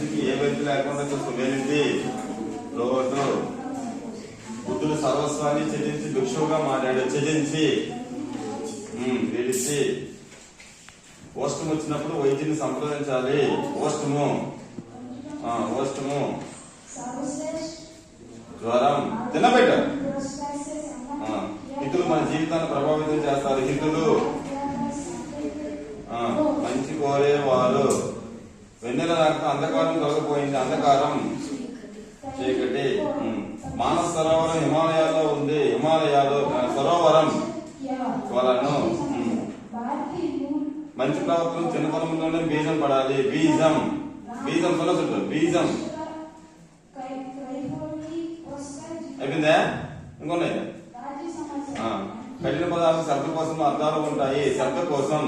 మనిషికి ఏ వ్యక్తి లేకుండా వెళ్ళింది లోటు. బుద్ధుడు సర్వస్వాన్ని త్యజించి భిక్షువుగా మారాడు. త్యజించి విడిచి. ఓష్టం వచ్చినప్పుడు వైద్యుని సంప్రదించాలి. ఓష్టము జ్వరం తినబెట్ట. హితులు మన జీవితాన్ని ప్రభావితం చేస్తారు. హితులు మంచి కోరేవారు. వెన్నెల రాక అంధకారం తొలగిపోయింది. అంధకారం చీకటి. మానస సరోవరం హిమాలయాల్లో ఉంది. హిమాలయాలు సరోవరం కొలను. మంచి ప్రవర్తన చిన్నతనంలోనే బీజం పడాలి. బీజం కొనసుంటు. బీజం అయిపోయిందా? ఇంకొన్నాయి. కఠిన పదాలు శబ్ద కోసం అర్థాలు ఉంటాయి. శబ్ద కోసం